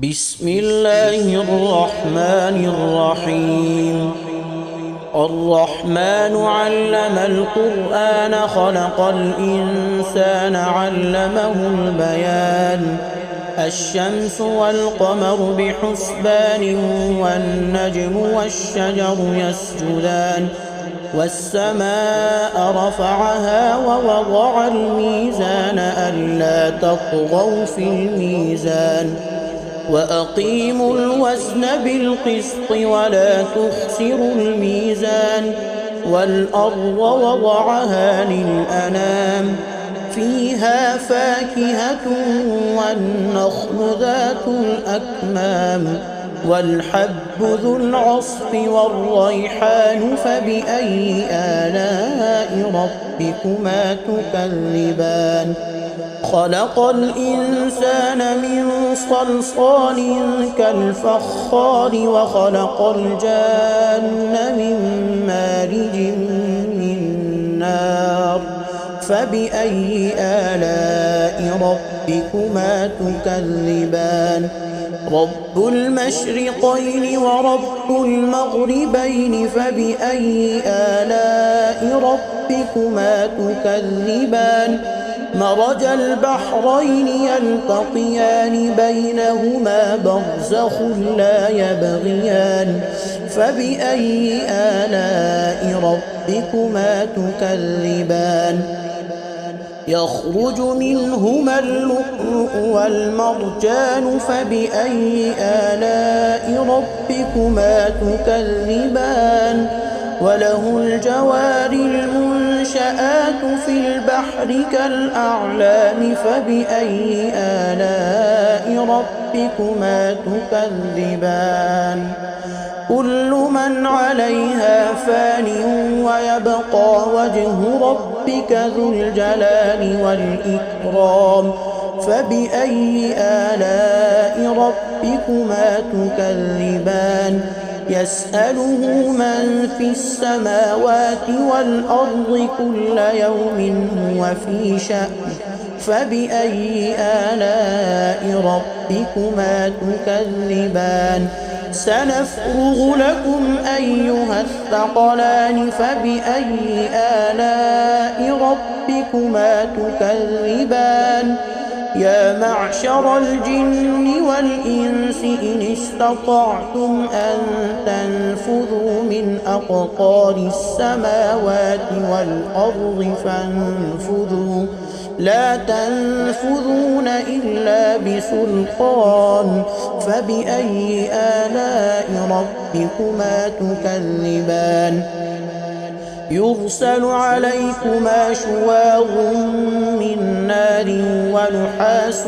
بسم الله الرحمن الرحيم. الرحمن علم القرآن خلق الإنسان علمه البيان. الشمس والقمر بحسبان والنجم والشجر يسجدان. والسماء رفعها ووضع الميزان ألا تطغوا في الميزان وأقيموا الوزن بالقسط ولا تخسروا الميزان. والأرض وضعها للأنام فيها فاكهة والنخل ذات الأكمام والحب ذو العصف والريحان فبأي آلاء ربكما تكذبان. خلق الإنسان من صلصال كالفخار وخلق الجان من مارج من نار فبأي آلاء ربكما تكذبان. رب المشرقين ورب المغربين فبأي آلاء ربكما تكذبان. مرج البحرين يلتقيان بينهما برزخ لا يبغيان فبأي آلاء ربكما تكذبان. يخرج منهما اللؤلؤ والمرجان فبأي آلاء ربكما تكذبان. وله الجوار المنشآت في البحر كالأعلام فبأي آلاء ربكما تكذبان. كل من عليها فان ويبقى وجه ربك ذو الجلال والإكرام فبأي آلاء ربكما تكذبان. يسأله من في السماوات والأرض كل يوم هو في شأن فبأي آلاء ربكما تكذبان. سنفرغ لكم أيها الثقلان فبأي آلاء ربكما تكذبان. يا معشر الجن والإنس إن استطعتم أن تنفذوا من أقطار السماوات والأرض فانفذوا لا تنفذون إلا بسلطان فبأي آلاء ربكما تكذبان. يرسل عليكما شواظ من نار ونحاس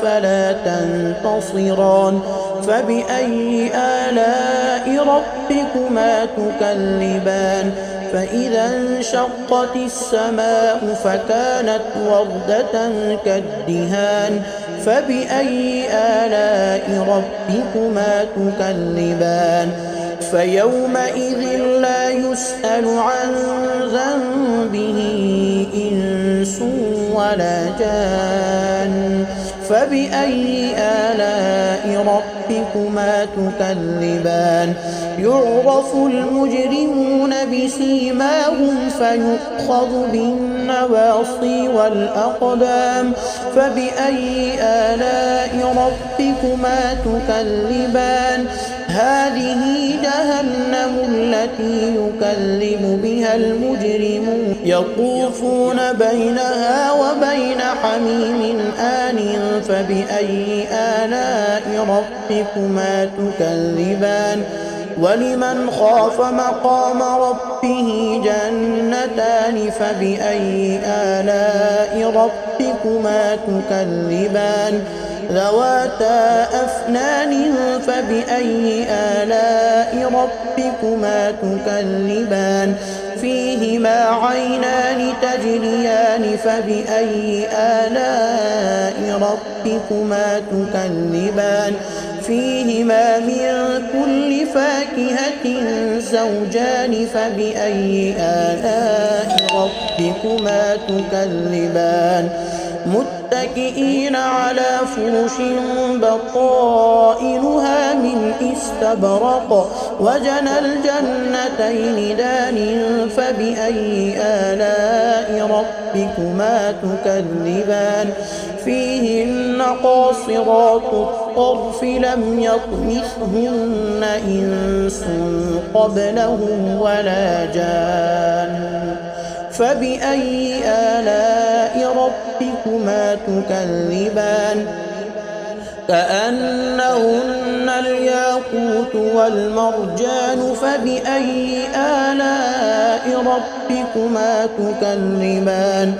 فلا تنتصران فبأي آلاء ربكما تكذبان. فإذا انشقت السماء فكانت وردة كالدهان فبأي آلاء ربكما تكذبان. فيومئذ لا يسأل عن ذنبه إنس ولا جان فبأي آلاء ربكما تكذبان. يعرف المجرمون بسيماهم فيؤخذ بالنواصي والأقدام فبأي آلاء ربكما تكذبان. هذه جهنم التي يكذب بها المجرمون يطوفون بينها وبين حميم آن فبأي آلاء ربكما تكذبان. ولمن خاف مقام ربه جنتان فبأي آلاء ربكما تكذبان. ذواتا أفنان فبأي آلاء ربكما تكذبان. فيهما عينان تجريان فبأي آلاء ربكما تكذبان. فيهما من كل فاكهة زوجان فبأي آلاء ربكما تكذبان. متكئين على فرش بطائنها من استبرق وجنى الجنتين دان فبأي آلاء ربكما تكذبان فيهن قاصرات الطرف لم يطمثهن إنس قبلهم ولا جان فبأي آلاء ربكما تكذبان كأنهن الياقوت والمرجان فبأي آلاء ربكما تكذبان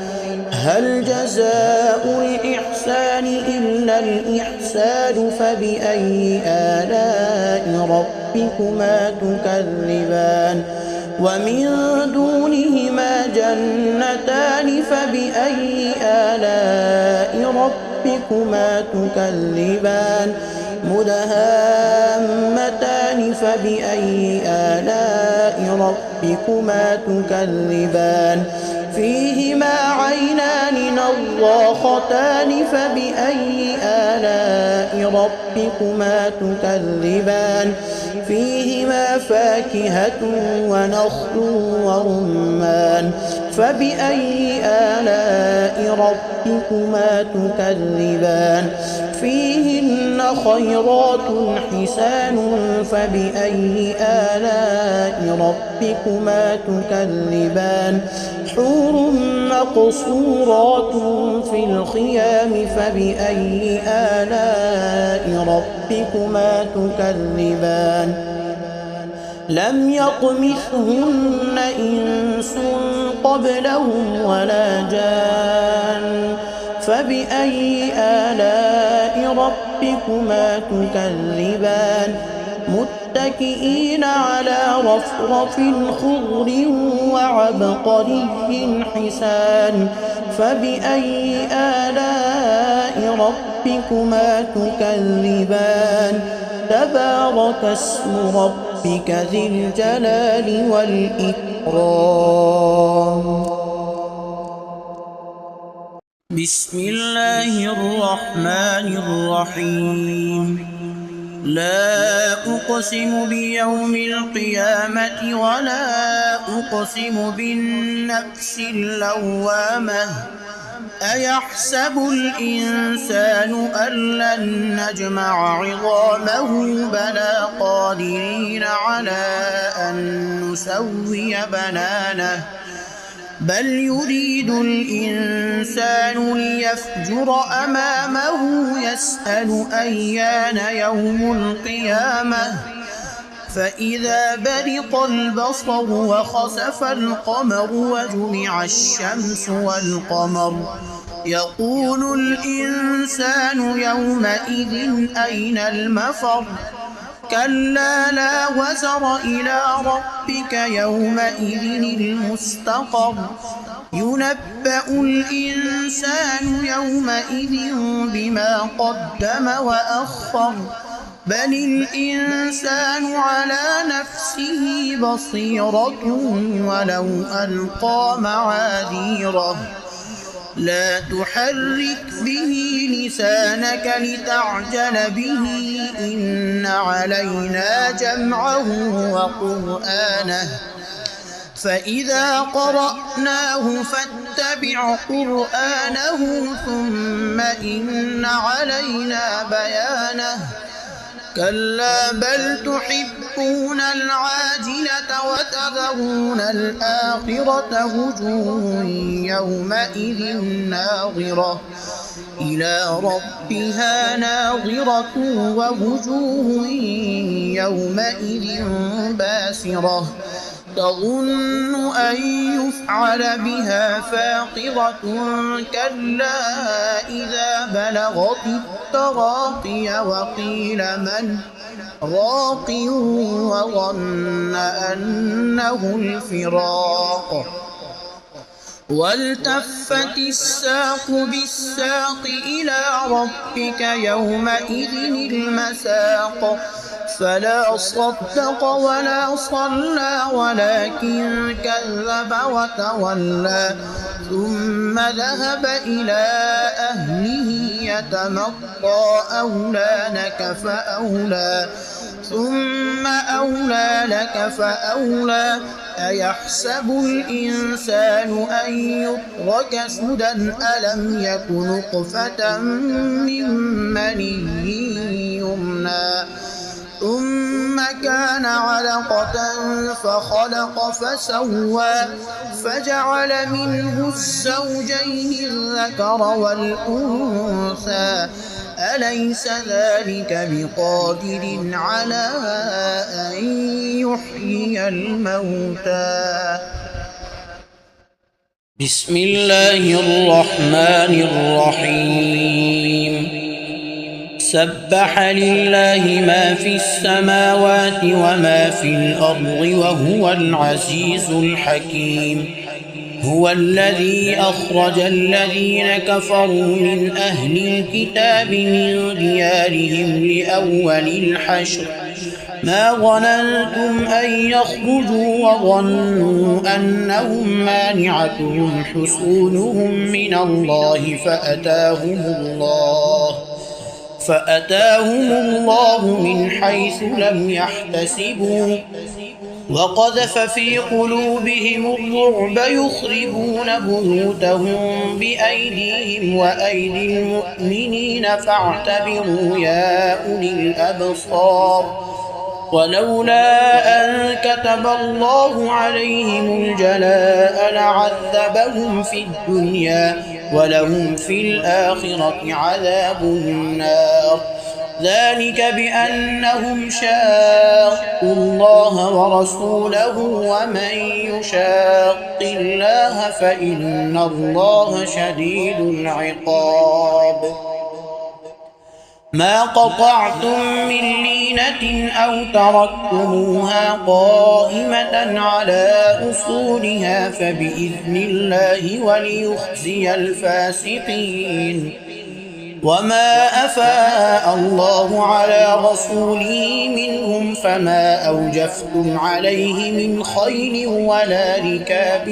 هل جزاء الإحسان إلا الإحسان فبأي آلاء ربكما تكذبان ومن دونهما جنتان فبأي آلاء ربكما تكذبان مدهامتان فبأي آلاء ربكما تكذبان فيهما عينان نضاختان فبأي آلاء ربكما تكذبان فيهما فاكهة ونخل ورمان فبأي آلاء ربكما تكذبان فيهن خيرات حسان فبأي آلاء ربكما تكذبان حور مقصورات في الخيام فبأي آلاء ربكما تكذبان لم يطمثهن إنس قبلهم ولا جان فبأي آلاء ربكما تكذبان متكئين على رفرف خضر وعبقري حسان فبأي آلاء ربكما تكذبان تبارك اسم ربك ذي الجلال والإكرام بسم الله الرحمن الرحيم لا أقسم بيوم القيامة ولا أقسم بالنفس اللوامة أيحسب الإنسان أن لن نجمع عظامه بلى قادرين على أن نسوي بنانه بل يريد الإنسان ليفجر أمامه يسأل أيان يوم القيامة فإذا برق البصر وخسف القمر وجمع الشمس والقمر يقول الإنسان يومئذ أين المفر كلا لا وزر إلى ربك يومئذ المستقر ينبأ الإنسان يومئذ بما قدم وأخر بل الإنسان على نفسه بصيرة ولو ألقى معاذيره لا تحرك به لسانك لتعجل به إن علينا جمعه وقرآنه فإذا قرأناه فاتبع قرآنه ثم إن علينا بيانه كلا بل تحبون العاجلة وتذرون الآخرة وجوه يومئذ ناظرة إلى ربها ناظرة ووجوه يومئذ باسرة تظن أن يفعل بها فاقرة كلا إذا بلغت التراقي وقيل من راق وظن أنه الفراق والتفت الساق بالساق إلى ربك يومئذ المساق فلا صدق ولا صلى ولكن كذب وتولى ثم ذهب إلى أهله يتمطى أولى لك فأولى ثم أولى لك فأولى أيحسب الإنسان أن يترك سدى ألم يك نطفة من مني يمنى ثم كان علقة فخلق فسوى فجعل منه الزوجين الذكر والأنثى أليس ذلك بقادر على أن يحيي الموتى. بسم الله الرحمن الرحيم. سبح لله ما في السماوات وما في الأرض وهو العزيز الحكيم. هو الذي أخرج الذين كفروا من أهل الكتاب من ديارهم لأول الحشر ما ظننتم أن يخرجوا وظنوا أنهم مانعتهم حصونهم من الله فأتاهم الله من حيث لم يحتسبوا وقذف في قلوبهم الرعب يخربون بيوتهم بأيديهم وأيدي المؤمنين فاعتبروا يا أولي الأبصار. ولولا أن كتب الله عليهم الجلاء لعذبهم في الدنيا ولهم في الآخرة عذاب النار. ذلك بأنهم شاقوا الله ورسوله ومن يشاق الله فإن الله شديد العقاب. ما قطعتم من لينة أو تركتموها قائمة على أصولها فبإذن الله وليخزي الفاسقين. وما أفاء الله على رسوله منهم فما أوجفتم عليه من خيل ولا ركاب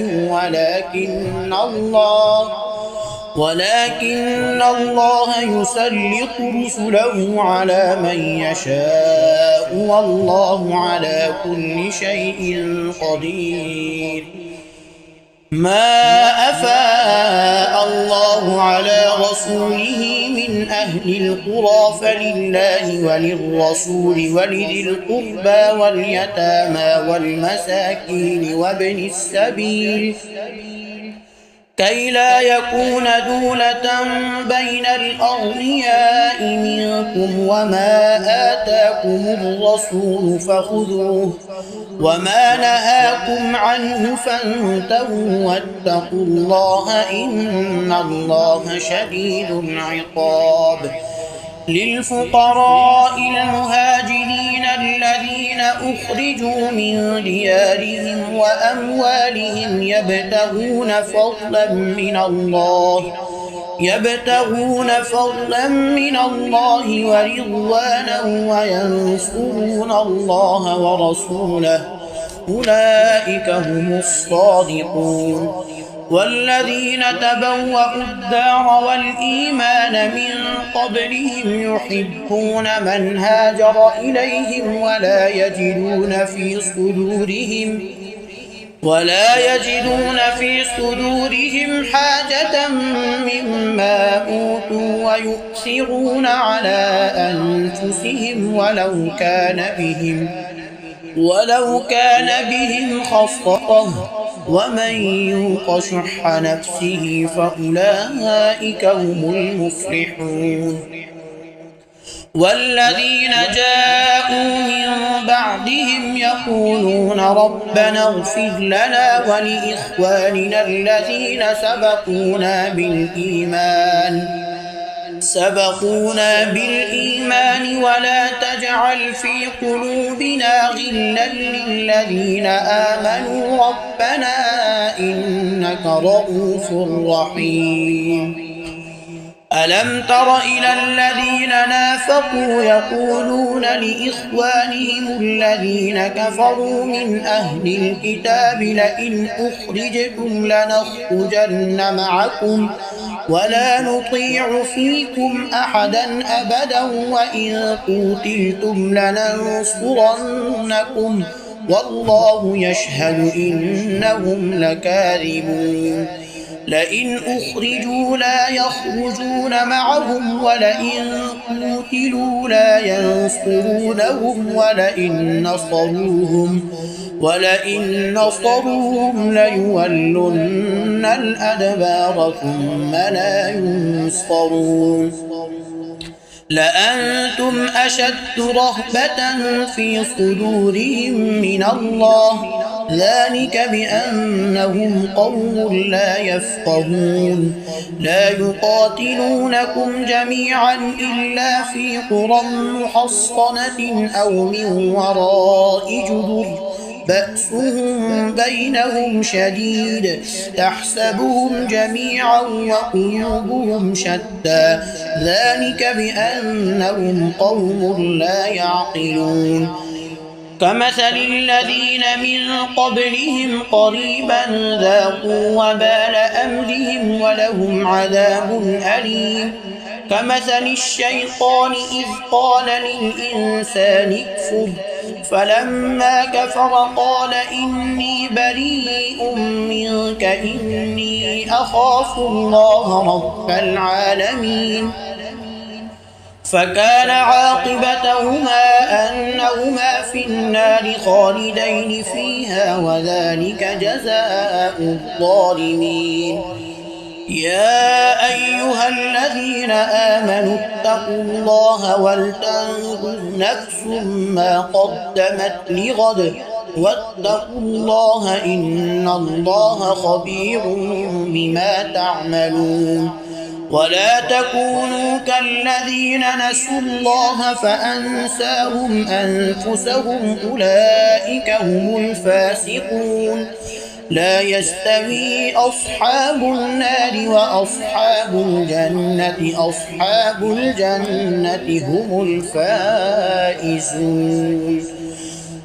ولكن الله يسلط رسله على من يشاء والله على كل شيء قدير. ما أفاء الله على رسوله من أهل القرى فلله وللرسول ولذي القربى واليتامى والمساكين وابن السبيل كي لا يكون دولة بين الأغنياء منكم. وما آتاكم الرسول فخذوه وما نهاكم عنه فانتهوا واتقوا الله إن الله شديد العقاب. للفقراء المهاجرين الذين أخرجوا من ديارهم وأموالهم يبتغون فضلا من الله ورضوانا وينصرون الله ورسوله أولئك هم الصادقون. والذين تبوأوا الدار والإيمان من قبلهم يحبون من هاجر إليهم ولا يجدون في صدورهم حاجة مما أوتوا ويؤثرون على أنفسهم ولو كان بهم خصاصة ومن يوق شح نفسه فأولئك هم المفلحون. والذين جاءوا من بعدهم يقولون ربنا اغفر لنا ولإخواننا الذين سبقونا بالإيمان ولا تجعل في قلوبنا غلا للذين آمنوا ربنا إنك رؤوف رحيم. ألم تر إلى الذين نافقوا يقولون لإخوانهم الذين كفروا من أهل الكتاب لئن أخرجتم لنخرجن معكم ولا نطيع فيكم أحدا أبدا وإن قتلتم لننصرنكم والله يشهد إنهم لكاذبون لئن أخرجوا لا يخرجون معهم ولئن قتلوا لا ينصرونهم ولئن نصروهم ليولن الأدبار ثم لا ينصرون لأنتم أشد رهبة في صدورهم من الله ذلك بأنهم قوم لا يفقهون لا يقاتلونكم جميعا إلا في قرى محصنة أو من وراء جدر بأسهم بينهم شديد تحسبهم جميعا وقلوبهم شتى ذلك بأنهم قوم لا يعقلون كمثل الذين من قبلهم قريبا ذاقوا وبال أمرهم ولهم عذاب أليم كمثل الشيطان إذ قال للإنسان اكفر فلما كفر قال إني بريء منك إني أخاف الله رب العالمين فكان عاقبتهما أنهما في النار خالدين فيها وذلك جزاء الظالمين يا أيها الذين آمنوا اتقوا الله ولتنظر نفس ما قدمت لغد واتقوا الله إن الله خبير بما تعملون ولا تكونوا كالذين نسوا الله فأنساهم أنفسهم أولئك هم الفاسقون لا يستوي أصحاب النار وأصحاب الجنة هم الفائزون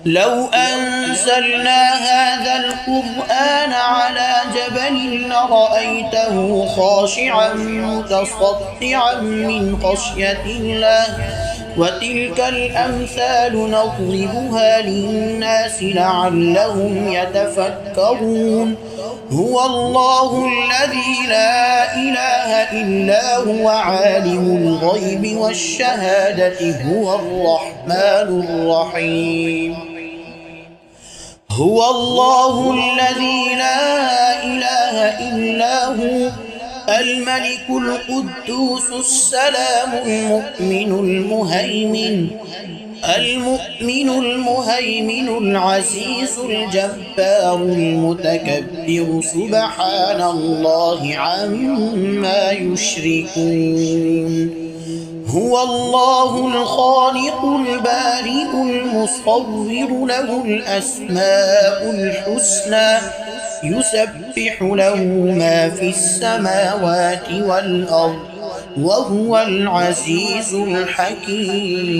لو أنزلنا هذا القرآن على جبل لرأيته خاشعا متصدعا من خشية الله وتلك الأمثال نضربها للناس لعلهم يتفكرون هو الله الذي لا إله إلا هو عالم الغيب والشهادة هو الرحمن الرحيم هو الله الذي لا إله إلا هو الملك القدوس السلام المؤمن المهيمن العزيز الجبار المتكبر سبحان الله عما يشركون هو الله الخالق البارئ المصور له الأسماء الحسنى يسبح له ما في السماوات والأرض وهو العزيز الحكيم